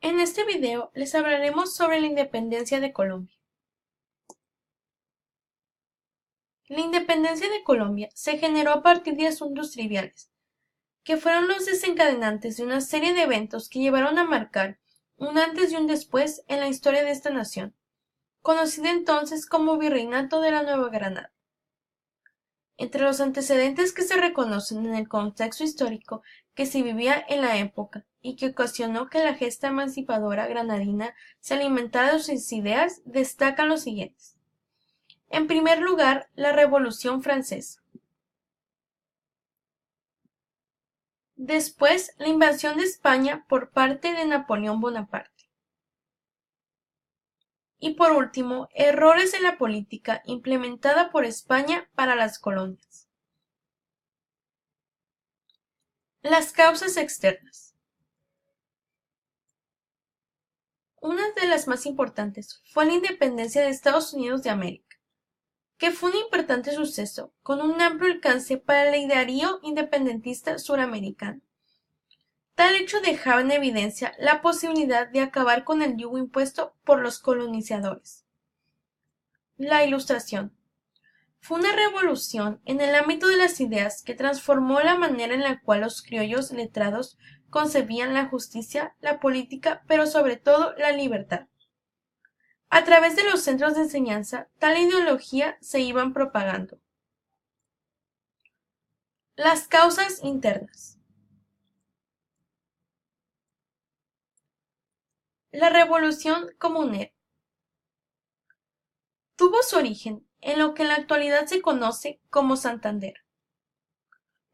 En este video les hablaremos sobre la independencia de Colombia. La independencia de Colombia se generó a partir de asuntos triviales, que fueron los desencadenantes de una serie de eventos que llevaron a marcar un antes y un después en la historia de esta nación, conocida entonces como Virreinato de la Nueva Granada. Entre los antecedentes que se reconocen en el contexto histórico que se vivía en la época y que ocasionó que la gesta emancipadora granadina se alimentara de sus ideas, destacan los siguientes. En primer lugar, la Revolución Francesa. Después, la invasión de España por parte de Napoleón Bonaparte. Y por último, errores en la política implementada por España para las colonias. Las causas externas. Una de las más importantes fue la independencia de Estados Unidos de América, que fue un importante suceso con un amplio alcance para el ideario independentista suramericano. Tal hecho dejaba en evidencia la posibilidad de acabar con el yugo impuesto por los colonizadores. La Ilustración fue una revolución en el ámbito de las ideas que transformó la manera en la cual los criollos letrados concebían la justicia, la política, pero sobre todo la libertad. A través de los centros de enseñanza, tal ideología se iban propagando. Las causas internas. La Revolución Comunera tuvo su origen en lo que en la actualidad se conoce como Santander.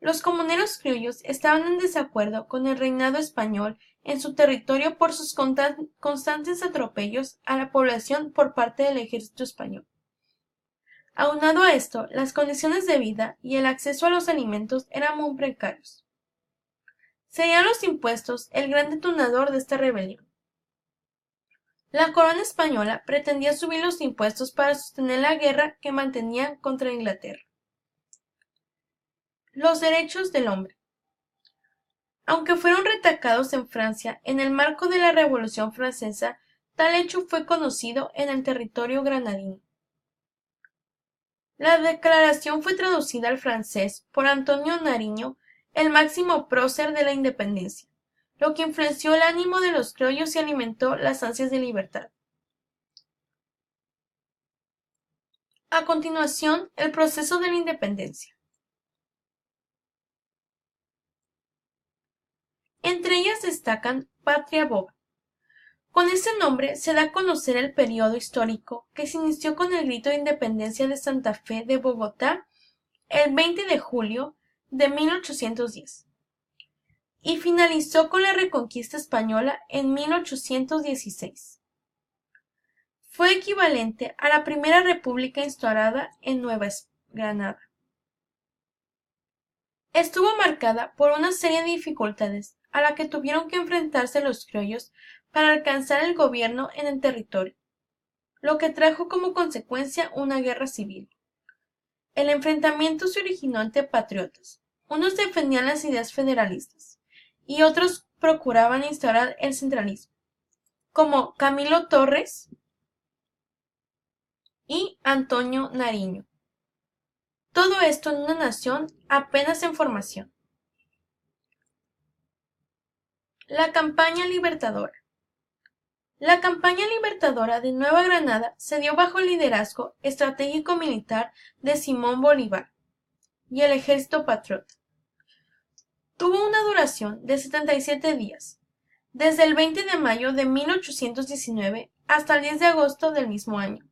Los comuneros criollos estaban en desacuerdo con el reinado español en su territorio por sus constantes atropellos a la población por parte del ejército español. Aunado a esto, las condiciones de vida y el acceso a los alimentos eran muy precarios. Serían los impuestos el gran detonador de esta rebelión. La corona española pretendía subir los impuestos para sostener la guerra que mantenía contra Inglaterra. Los derechos del hombre. Aunque fueron retacados en Francia en el marco de la Revolución Francesa, tal hecho fue conocido en el territorio granadino. La declaración fue traducida al francés por Antonio Nariño, el máximo prócer de la independencia, lo que influenció el ánimo de los criollos y alimentó las ansias de libertad. A continuación, el proceso de la independencia. Entre ellas destacan Patria Boba. Con ese nombre se da a conocer el periodo histórico que se inició con el grito de independencia de Santa Fe de Bogotá el 20 de julio de 1810 y finalizó con la reconquista española en 1816. Fue equivalente a la primera república instaurada en Nueva Granada. Estuvo marcada por una serie de dificultades a la que tuvieron que enfrentarse los criollos para alcanzar el gobierno en el territorio, lo que trajo como consecuencia una guerra civil. El enfrentamiento se originó entre patriotas. Unos defendían las ideas federalistas y otros procuraban instaurar el centralismo, como Camilo Torres y Antonio Nariño. Todo esto en una nación apenas en formación. La campaña libertadora. La campaña libertadora de Nueva Granada se dio bajo el liderazgo estratégico militar de Simón Bolívar y el ejército patriota. Tuvo una duración de 77 días, desde el 20 de mayo de 1819 hasta el 10 de agosto del mismo año.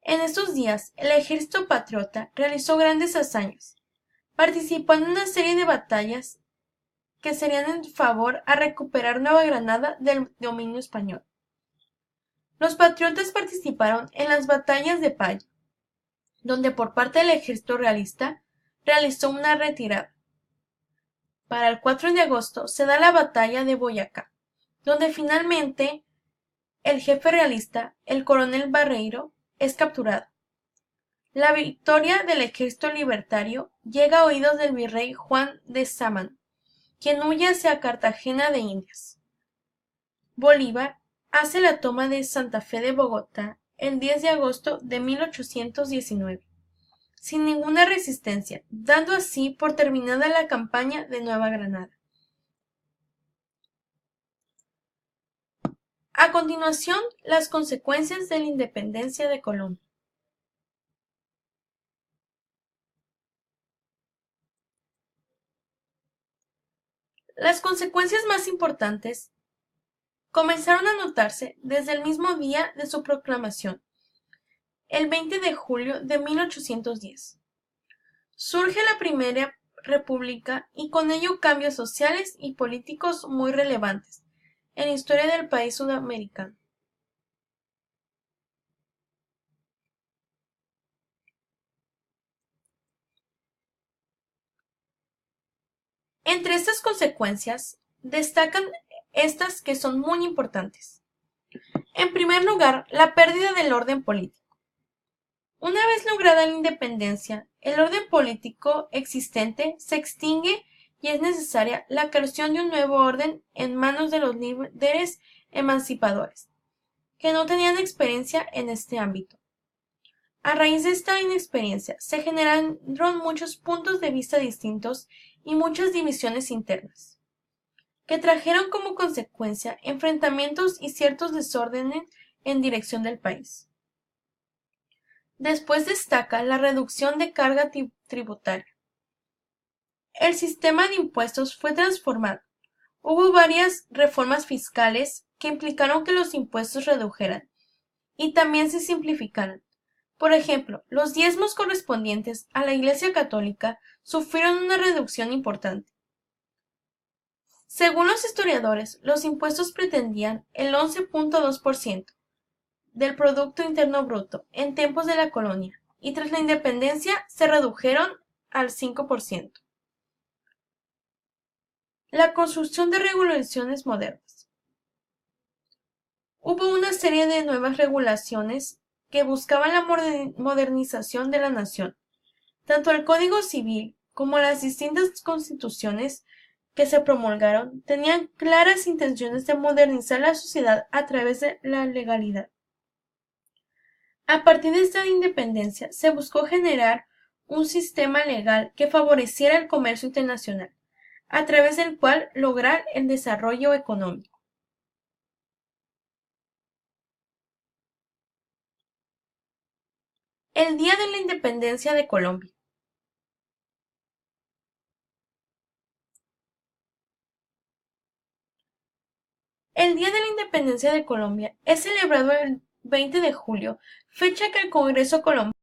En estos días, el ejército patriota realizó grandes hazañas. Participó en una serie de batallas que serían en favor a recuperar Nueva Granada del dominio español. Los patriotas participaron en las batallas de Paya, donde por parte del ejército realista realizó una retirada. Para el 4 de agosto se da la batalla de Boyacá, donde finalmente el jefe realista, el coronel Barreiro, es capturado. La victoria del ejército libertario llega a oídos del virrey Juan de Sámano, quien huye hacia Cartagena de Indias. Bolívar hace la toma de Santa Fe de Bogotá el 10 de agosto de 1819, sin ninguna resistencia, dando así por terminada la campaña de Nueva Granada. A continuación, las consecuencias de la independencia de Colombia. Las consecuencias más importantes comenzaron a notarse desde el mismo día de su proclamación, el 20 de julio de 1810. Surge la Primera República y con ello cambios sociales y políticos muy relevantes en la historia del país sudamericano. Entre estas consecuencias destacan estas que son muy importantes. En primer lugar, la pérdida del orden político. Una vez lograda la independencia, el orden político existente se extingue y es necesaria la creación de un nuevo orden en manos de los líderes emancipadores, que no tenían experiencia en este ámbito. A raíz de esta inexperiencia se generaron muchos puntos de vista distintos y muchas divisiones internas, que trajeron como consecuencia enfrentamientos y ciertos desórdenes en dirección del país. Después destaca la reducción de carga tributaria. El sistema de impuestos fue transformado. Hubo varias reformas fiscales que implicaron que los impuestos redujeran y también se simplificaran. Por ejemplo, los diezmos correspondientes a la Iglesia Católica sufrieron una reducción importante. Según los historiadores, los impuestos pretendían el 11.2% del Producto Interno Bruto en tiempos de la colonia y tras la independencia se redujeron al 5%. La construcción de regulaciones modernas. Hubo una serie de nuevas regulaciones que buscaban la modernización de la nación. Tanto el Código Civil como las distintas constituciones que se promulgaron tenían claras intenciones de modernizar la sociedad a través de la legalidad. A partir de esta independencia se buscó generar un sistema legal que favoreciera el comercio internacional, a través del cual lograr el desarrollo económico. El Día de la Independencia de Colombia. El Día de la Independencia de Colombia es celebrado el 20 de julio, fecha que el Congreso colombiano